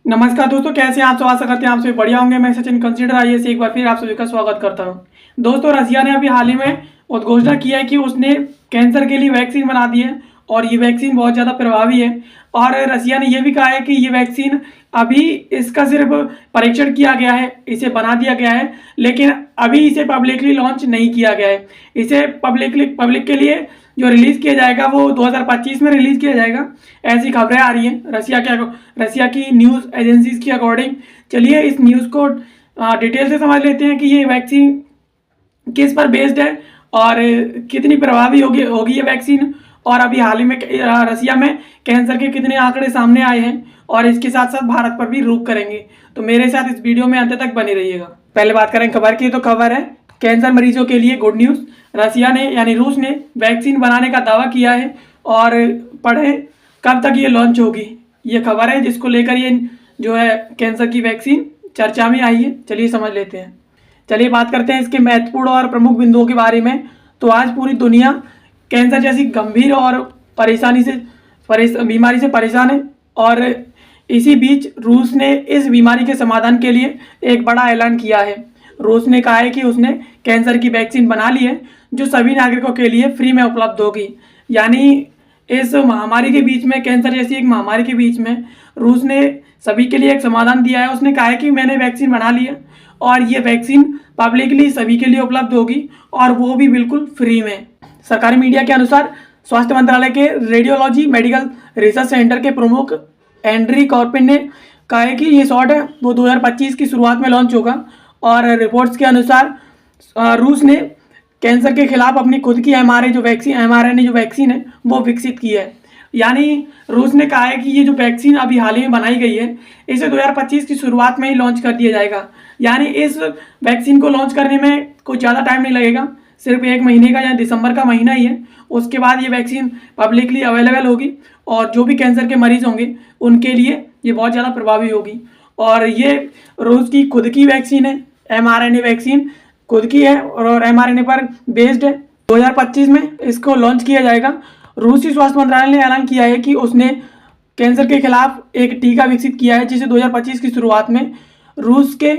नमस्कार दोस्तों, कैसे हैं आप सब। आशा करते हैं आप सभी बढ़िया होंगे। मैं सचिन कंसीडर आईएएस एक बार फिर आप सभी का स्वागत करता हूं। दोस्तों, रसिया ने अभी हाल ही में उद्घोषणा किया है कि उसने कैंसर के लिए वैक्सीन बना दी है और ये वैक्सीन बहुत ज़्यादा प्रभावी है। और रसिया ने यह भी कहा है कि ये वैक्सीन अभी इसका सिर्फ परीक्षण किया गया है, इसे बना दिया गया है, लेकिन अभी इसे पब्लिकली लॉन्च नहीं किया गया है। इसे पब्लिक के लिए जो रिलीज़ किया जाएगा वो 2025 में रिलीज़ किया जाएगा, ऐसी खबरें आ रही हैं रसिया की न्यूज़ एजेंसीज की अकॉर्डिंग। चलिए इस न्यूज़ को डिटेल से समझ लेते हैं कि ये वैक्सीन किस पर बेस्ड है और कितनी प्रभावी होगी ये वैक्सीन। और अभी हाल ही में रसिया में कैंसर के कितने आंकड़े सामने आए हैं और इसके साथ साथ भारत पर भी रुख करेंगे। तो मेरे साथ इस वीडियो में अंत तक बने रहिएगा। पहले बात करें खबर की, तो खबर है कैंसर मरीजों के लिए गुड न्यूज़। रसिया ने यानी रूस ने वैक्सीन बनाने का दावा किया है और पढ़े कब तक ये लॉन्च होगी। ये खबर है जिसको लेकर ये जो है कैंसर की वैक्सीन चर्चा में आई है। चलिए समझ लेते हैं। चलिए बात करते हैं इसके महत्वपूर्ण और प्रमुख बिंदुओं के बारे में। तो आज पूरी दुनिया कैंसर जैसी गंभीर और बीमारी से परेशान है और इसी बीच रूस ने इस बीमारी के समाधान के लिए एक बड़ा ऐलान किया है। रूस ने कहा है कि उसने कैंसर की वैक्सीन बना ली है जो सभी नागरिकों के लिए फ्री में उपलब्ध होगी। यानी इस महामारी के बीच में, कैंसर जैसी एक महामारी के बीच में रूस ने सभी के लिए एक समाधान दिया है। उसने कहा है कि मैंने वैक्सीन बना ली है और ये वैक्सीन पब्लिकली सभी के लिए उपलब्ध होगी और वो भी बिल्कुल फ्री में। सरकारी मीडिया के अनुसार स्वास्थ्य मंत्रालय के रेडियोलॉजी मेडिकल रिसर्च सेंटर के प्रमुख एंड्री कॉर्पिन ने कहा है कि ये शॉट है वो 2025 की शुरुआत में लॉन्च होगा। और रिपोर्ट्स के अनुसार रूस ने कैंसर के खिलाफ अपनी खुद की mRNA जो वैक्सीन है वो विकसित की है। यानी रूस ने कहा है कि ये जो वैक्सीन अभी हाल ही में बनाई गई है इसे 2025 की शुरुआत में ही लॉन्च कर दिया जाएगा। यानी इस वैक्सीन को लॉन्च करने में कोई ज़्यादा टाइम नहीं लगेगा, सिर्फ 1 महीने का या दिसंबर का महीना ही है। उसके बाद ये वैक्सीन पब्लिकली अवेलेबल होगी और जो भी कैंसर के मरीज होंगे उनके लिए ये बहुत ज़्यादा प्रभावी होगी। और ये रूस की खुद की वैक्सीन है, mRNA वैक्सीन खुद की है और mRNA पर बेस्ड है। 2025 में इसको लॉन्च किया जाएगा। रूसी स्वास्थ्य मंत्रालय ने ऐलान किया है कि उसने कैंसर के खिलाफ एक टीका विकसित किया है जिसे 2025 की शुरुआत में रूस के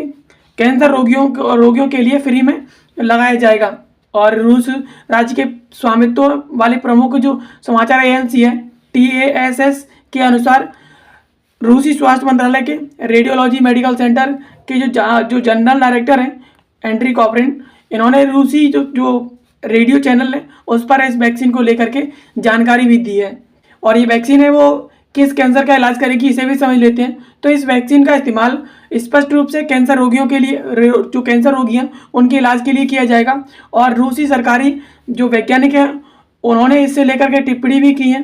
कैंसर रोगियों के लिए फ्री में लगाया जाएगा। और रूस राज्य के स्वामित्व वाले प्रमुख जो समाचार एजेंसी है TASS के अनुसार रूसी स्वास्थ्य मंत्रालय के रेडियोलॉजी मेडिकल सेंटर के जो जनरल डायरेक्टर हैं एंड्री कॉर्पिन, इन्होंने रूसी जो रेडियो चैनल है उस पर इस वैक्सीन को लेकर के जानकारी भी दी है। और ये वैक्सीन है वो किस कैंसर का इलाज करेगी इसे भी समझ लेते हैं। तो इस वैक्सीन का इस्तेमाल स्पष्ट रूप से कैंसर रोगियों के लिए, जो कैंसर रोगी हैं उनके इलाज के लिए किया जाएगा। और रूसी सरकारी जो वैज्ञानिक हैं उन्होंने इससे लेकर के टिप्पणी भी की है।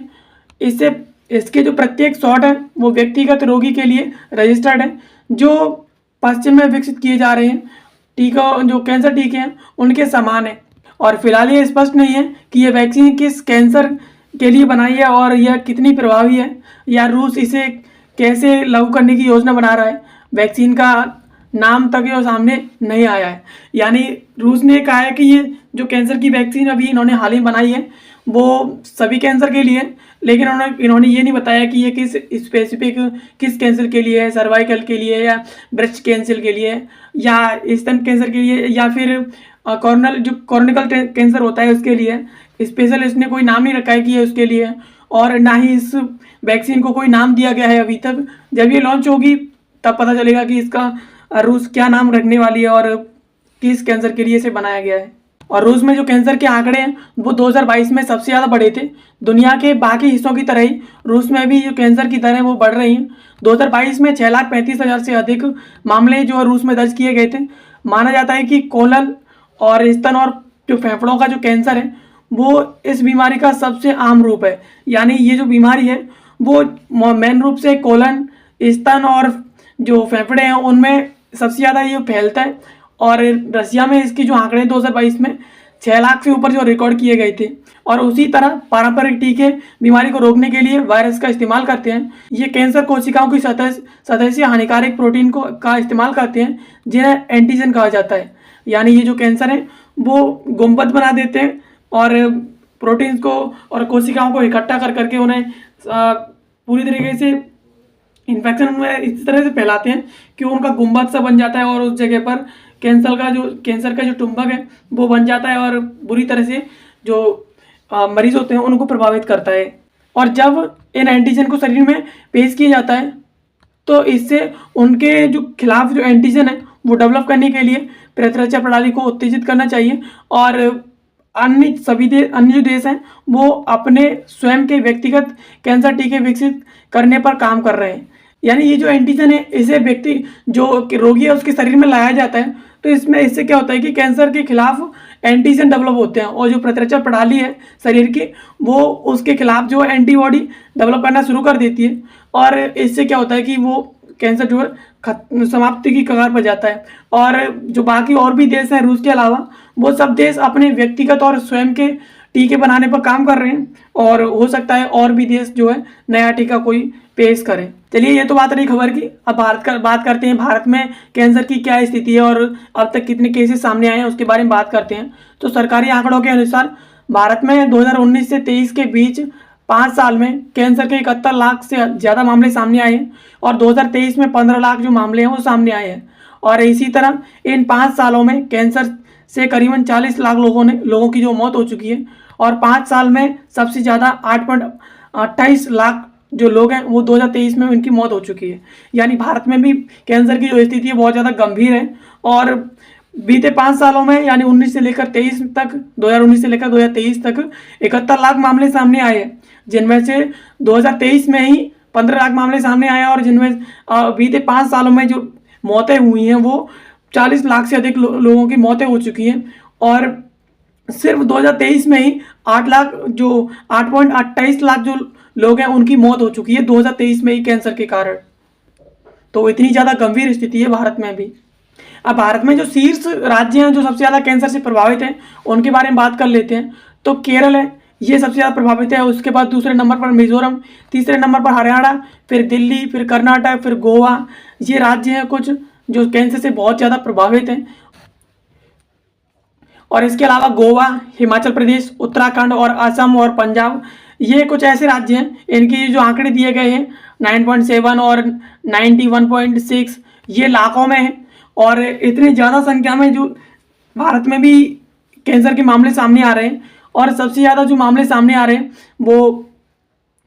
इसके जो प्रत्येक शॉट है वो व्यक्तिगत रोगी के लिए रजिस्टर्ड है। जो पश्चिम में विकसित किए जा रहे हैं टीका, जो कैंसर टीके हैं उनके समान है। और फिलहाल ये स्पष्ट नहीं है कि ये वैक्सीन किस कैंसर के लिए बनाई है और यह कितनी प्रभावी है या रूस इसे कैसे लागू करने की योजना बना रहा है। वैक्सीन का नाम तक ये सामने नहीं आया है। यानी रूस ने कहा है कि ये जो कैंसर की वैक्सीन अभी इन्होंने हाल ही बनाई है वो सभी कैंसर के लिए, लेकिन इन्होंने ये नहीं बताया कि ये किस कैंसर के लिए है, सर्वाइकल के लिए या ब्रेस्ट कैंसर के लिए या स्तन कैंसर के लिए या फिर कॉर्निकल कैंसर होता है उसके लिए। स्पेशल इसने कोई नाम नहीं रखा है कि ये उसके लिए है और ना ही इस वैक्सीन को कोई नाम दिया गया है अभी तक। जब ये लॉन्च होगी तब पता चलेगा कि इसका रूस क्या नाम रखने वाली है और किस कैंसर के लिए इसे बनाया गया है। और रूस में जो कैंसर के आंकड़े हैं वो 2022 में सबसे ज़्यादा बढ़े थे। दुनिया के बाकी हिस्सों की तरह ही रूस में भी जो कैंसर की दरें वो बढ़ रही हैं। 2022 में 6,35,000 से अधिक मामले जो रूस में दर्ज किए गए थे। माना जाता है कि कोलन और स्तन और जो फेफड़ों का जो कैंसर है वो इस बीमारी का सबसे आम रूप है। यानी ये जो बीमारी है वो मेन रूप से कोलन, स्तन और जो फेफड़े हैं उनमें सबसे ज़्यादा ये फैलता है। और रसिया में इसके जो आंकड़े 2022 में 6 लाख से ऊपर जो रिकॉर्ड किए गए थे। और उसी तरह पारंपरिक टीके बीमारी को रोकने के लिए वायरस का इस्तेमाल करते हैं। ये कैंसर कोशिकाओं की सतह से हानिकारक प्रोटीन का इस्तेमाल करते हैं जिन्हें एंटीजन कहा जाता है। यानी ये जो कैंसर है वो गुंबद बना देते हैं और प्रोटीन्स को और कोशिकाओं को इकट्ठा कर करके उन्हें पूरी तरीके से इन्फेक्शन में इस तरह से फैलाते हैं कि उनका गुंबद सा बन जाता है और उस जगह पर कैंसर का जो टुम्बक है वो बन जाता है और बुरी तरह से जो मरीज होते हैं उनको प्रभावित करता है। और जब इन एंटीजन को शरीर में पेश किया जाता है तो इससे उनके जो खिलाफ जो एंटीजन है वो डेवलप करने के लिए प्रतिरक्षा प्रणाली को उत्तेजित करना चाहिए। और अन्य जो देश हैं वो अपने स्वयं के व्यक्तिगत कैंसर टीके विकसित करने पर काम कर रहे हैं। यानी ये जो एंटीजन है इसे व्यक्ति जो रोगी है उसके शरीर में लाया जाता है, तो इससे क्या होता है कि कैंसर के खिलाफ एंटीजन डेवलप होते हैं और जो प्रतिरक्षा प्रणाली है शरीर की वो उसके खिलाफ जो एंटीबॉडी डेवलप करना शुरू कर देती है। और इससे क्या होता है कि वो कैंसर जो है समाप्ति की कगार पर जाता है। और जो बाकी और भी देश हैं रूस के अलावा, वो सब देश अपने व्यक्तिगत और स्वयं के टीके बनाने पर काम कर रहे हैं और हो सकता है और भी देश जो है नया टीका कोई पेश करें। चलिए ये तो बात रही खबर की। अब बात करते हैं भारत में कैंसर की क्या स्थिति है और अब तक कितने केसेस सामने आए हैं उसके बारे में बात करते हैं। तो सरकारी आंकड़ों के अनुसार भारत में 2019 से 23 के बीच 5 साल में कैंसर के 71 लाख से ज़्यादा मामले सामने आए हैं और 2023 में 15 लाख जो मामले हैं वो सामने आए हैं। और इसी तरह इन 5 सालों में कैंसर से करीबन 40 लाख लोगों की जो मौत हो चुकी है। और 5 साल में सबसे ज़्यादा 8.28 लाख जो लोग हैं वो 2023 में उनकी मौत हो चुकी है। यानी भारत में भी कैंसर की जो स्थिति है बहुत ज़्यादा गंभीर है। और बीते 5 सालों में यानी 19 से लेकर 23 तक 2019 से लेकर 2023 तक 71 लाख मामले सामने आए हैं, जिनमें से 2023 में ही 15 लाख मामले सामने आए और जिनमें बीते 5 सालों में जो मौतें हुई हैं वो 40 लाख से अधिक लोगों की मौतें हो चुकी हैं। और सिर्फ 2023 में ही 8.28 लाख जो लोग हैं उनकी मौत हो चुकी है 2023 में ही कैंसर के कारण। तो इतनी ज़्यादा गंभीर स्थिति है भारत में भी। अब भारत में जो शीर्ष राज्य हैं जो सबसे ज़्यादा कैंसर से प्रभावित हैं उनके बारे में बात कर लेते हैं। तो केरल है, ये सबसे ज़्यादा प्रभावित है। उसके बाद दूसरे नंबर पर मिजोरम, तीसरे नंबर पर हरियाणा, फिर दिल्ली, फिर कर्नाटक, फिर गोवा। ये राज्य हैं कुछ जो कैंसर से बहुत ज़्यादा प्रभावित हैं। और इसके अलावा गोवा, हिमाचल प्रदेश, उत्तराखंड और असम और पंजाब, ये कुछ ऐसे राज्य हैं इनके जो आंकड़े दिए गए हैं 9.7 और 91.6 ये लाखों में है। और इतनी ज़्यादा संख्या में जो भारत में भी कैंसर के मामले सामने आ रहे हैं और सबसे ज़्यादा जो मामले सामने आ रहे हैं वो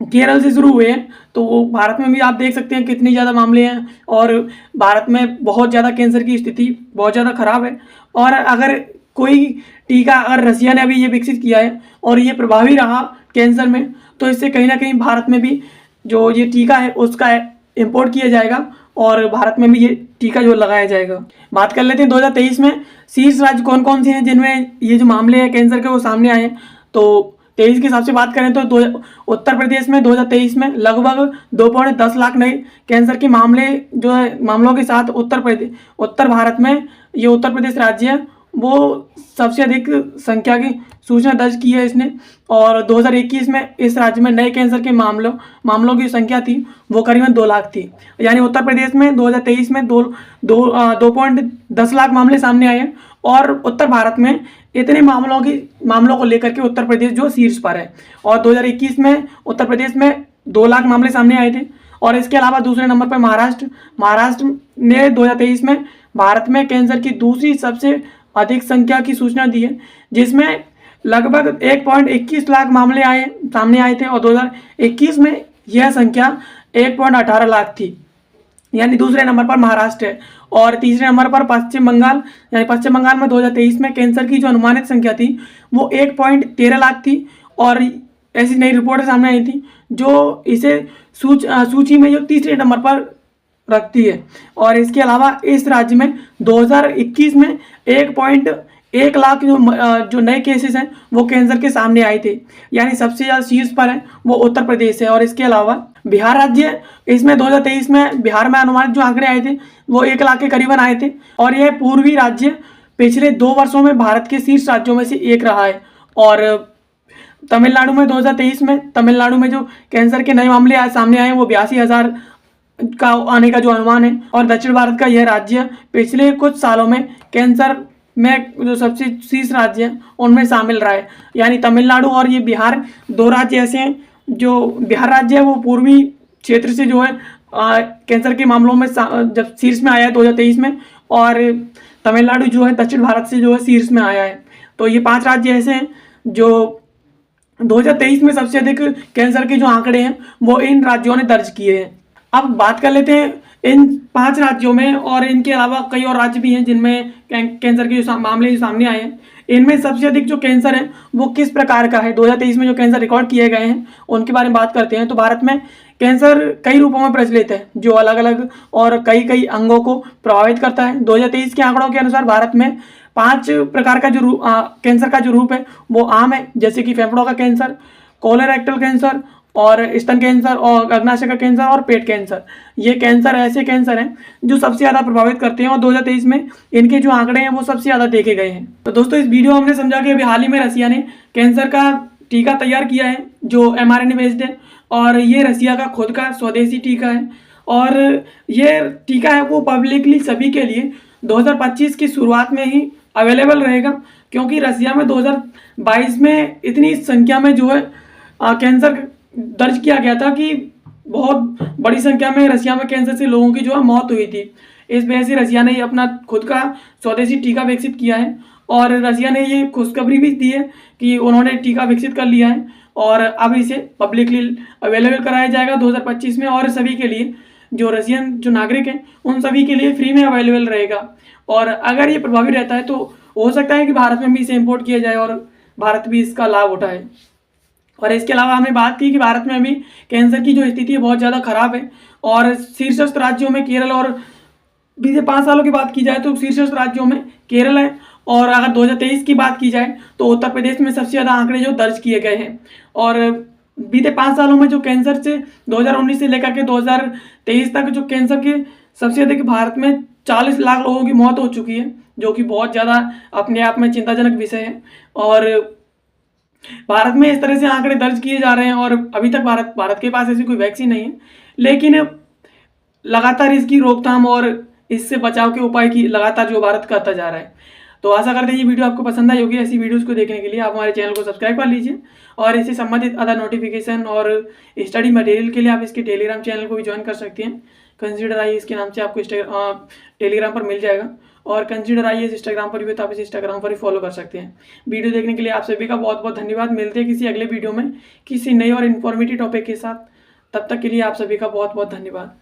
केरल से शुरू हुए हैं। तो वो भारत में भी आप देख सकते हैं कितनी ज़्यादा मामले हैं और भारत में बहुत ज़्यादा कैंसर की स्थिति बहुत ज़्यादा ख़राब है। और अगर कोई टीका अगर रसिया ने अभी ये विकसित किया है और ये प्रभावी रहा कैंसर में, तो इससे कहीं ना कहीं भारत में भी जो ये टीका है उसका इंपोर्ट किया जाएगा और भारत में भी ये टीका जो लगाया जाएगा। बात कर लेते हैं 2023 में शीर्ष राज्य कौन कौन से हैं जिनमें ये जो मामले हैं कैंसर के वो सामने आए हैं। तो 23 के हिसाब से बात करें तो उत्तर प्रदेश में 2023 में लगभग 2.10 लाख नए कैंसर के मामले जो है मामलों के साथ उत्तर भारत में ये उत्तर प्रदेश राज्य है वो सबसे अधिक संख्या की सूचना दर्ज की है इसने। और 2021 में इस राज्य में नए कैंसर के मामलों की संख्या थी वो करीबन 2 लाख थी। यानी उत्तर प्रदेश में 2023 में 2.10 लाख मामले सामने आए हैं और उत्तर भारत में इतने मामलों को लेकर के उत्तर प्रदेश जो शीर्ष पर है। और 2021 में उत्तर प्रदेश में 2 लाख मामले सामने आए थे। और इसके अलावा दूसरे नंबर पर महाराष्ट्र ने 2023 में भारत में कैंसर की दूसरी सबसे अधिक संख्या की सूचना दी है, जिसमें लगभग 1.21 लाख मामले सामने आए थे और 2021 में यह संख्या 1.18 लाख थी। यानी दूसरे नंबर पर महाराष्ट्र है। और तीसरे नंबर पर पश्चिम बंगाल, यानी पश्चिम बंगाल में 2023 में कैंसर की जो अनुमानित संख्या थी वो 1.13 लाख थी। और ऐसी नई रिपोर्टें सामने आई थी जो इसे सूची में जो तीसरे नंबर पर रखती है। और इसके अलावा इस राज्य में 2021 में 1.1 लाख जो नए केसेस हैं वो कैंसर के सामने आए थे। यानी सबसे ज़्यादा शीर्ष पर है वो उत्तर प्रदेश है। और इसके अलावा बिहार राज्य, इसमें 2023 में बिहार में अनुमानित जो आंकड़े आए थे वो 1 लाख के करीबन आए थे। और यह पूर्वी राज्य पिछले 2 वर्षों में भारत के शीर्ष राज्यों में से एक रहा है। और तमिलनाडु में 2023 में तमिलनाडु में जो कैंसर के नए मामले सामने आए वो 82,000 का आने का जो अनुमान है। और दक्षिण भारत का यह राज्य पिछले कुछ सालों में कैंसर में जो सबसे शीर्ष राज्य हैं उनमें शामिल रहा है। यानी तमिलनाडु और ये बिहार 2 राज्य ऐसे हैं जो बिहार राज्य है वो पूर्वी क्षेत्र से जो है कैंसर के मामलों में जब शीर्ष में आया है 2023 में, और तमिलनाडु जो है दक्षिण भारत से जो है शीर्ष में आया है। तो ये 5 राज्य ऐसे हैं जो 2023 में सबसे अधिक कैंसर के जो आंकड़े हैं वो इन राज्यों ने दर्ज किए हैं। अब बात कर लेते हैं इन 5 राज्यों में, और इनके अलावा कई और राज्य भी हैं जिनमें कैंसर के जो मामले सामने आए हैं। इनमें सबसे अधिक जो कैंसर है वो किस प्रकार का है, 2023 में जो कैंसर रिकॉर्ड किए गए हैं उनके बारे में बात करते हैं। तो भारत में कैंसर कई रूपों में प्रचलित है जो अलग अलग और कई कई अंगों को प्रभावित करता है। 2023 के आंकड़ों के अनुसार भारत में 5 प्रकार का जो कैंसर का जो रूप है वो आम है, जैसे कि फेफड़ों का कैंसर, कोलोरेक्टल कैंसर और स्तन कैंसर और अग्नाशय का कैंसर और पेट कैंसर। ये कैंसर ऐसे कैंसर हैं जो सबसे ज़्यादा प्रभावित करते हैं और 2023 में इनके जो आंकड़े हैं वो सबसे ज़्यादा देखे गए हैं। तो दोस्तों, इस वीडियो में हमने समझा कि अभी हाल ही में रसिया ने कैंसर का टीका तैयार किया है जो mRNA बेस्ड है, और ये रसिया का खुद का स्वदेशी टीका है, और ये टीका है वो पब्लिकली सभी के लिए 2025 की शुरुआत में ही अवेलेबल रहेगा, क्योंकि रसिया में 2022 में इतनी संख्या में जो है कैंसर दर्ज किया गया था कि बहुत बड़ी संख्या में रसिया में कैंसर से लोगों की जो है मौत हुई थी। इस वजह से रसिया ने अपना खुद का स्वदेशी टीका विकसित किया है, और रसिया ने ये खुशखबरी भी दी है कि उन्होंने टीका विकसित कर लिया है और अब इसे पब्लिकली अवेलेबल कराया जाएगा 2025 में, और सभी के लिए जो रसियन जो नागरिक हैं उन सभी के लिए फ्री में अवेलेबल रहेगा। और अगर ये प्रभावी रहता है तो हो सकता है कि भारत में भी इसे इम्पोर्ट किया जाए और भारत भी इसका लाभ उठाए। और इसके अलावा हमने बात की कि भारत में अभी कैंसर की जो स्थिति है बहुत ज़्यादा खराब है, और शीर्षस्थ राज्यों में केरल, और बीते 5 सालों की बात की जाए तो शीर्षस्थ राज्यों में केरल है, और अगर 2023 की बात की जाए तो उत्तर प्रदेश में सबसे ज़्यादा आंकड़े जो दर्ज किए गए हैं। और बीते 5 सालों में जो कैंसर से 2019 से लेकर के 2023 तक जो कैंसर के सबसे अधिक भारत में 40 लाख लोगों की मौत हो चुकी है, जो कि बहुत ज़्यादा अपने आप में चिंताजनक विषय है। और भारत में इस तरह से आंकड़े दर्ज किए जा रहे हैं, और अभी तक भारत के पास ऐसी कोई वैक्सीन नहीं है, लेकिन लगातार इसकी रोकथाम और इससे बचाव के उपाय की लगातार जो भारत करता जा रहा है। तो आशा करते हैं ये वीडियो आपको पसंद आई होगी। ऐसी वीडियोस को देखने के लिए आप हमारे चैनल को सब्सक्राइब कर लीजिए, और इससे संबंधित अदर नोटिफिकेशन और स्टडी मटेरियल के लिए आप इसके टेलीग्राम चैनल को भी ज्वाइन कर सकते हैं। कंसीडर आईएएस के नाम से आपको टेलीग्राम पर मिल जाएगा, और कंसीडर आईएएस इंस्टाग्राम पर भी, तो आप इस इंस्टाग्राम पर ही फॉलो कर सकते हैं। वीडियो देखने के लिए आप सभी का बहुत बहुत धन्यवाद। मिलते हैं किसी अगले वीडियो में किसी नई और इन्फॉर्मेटिव टॉपिक के साथ। तब तक के लिए आप सभी का बहुत बहुत धन्यवाद।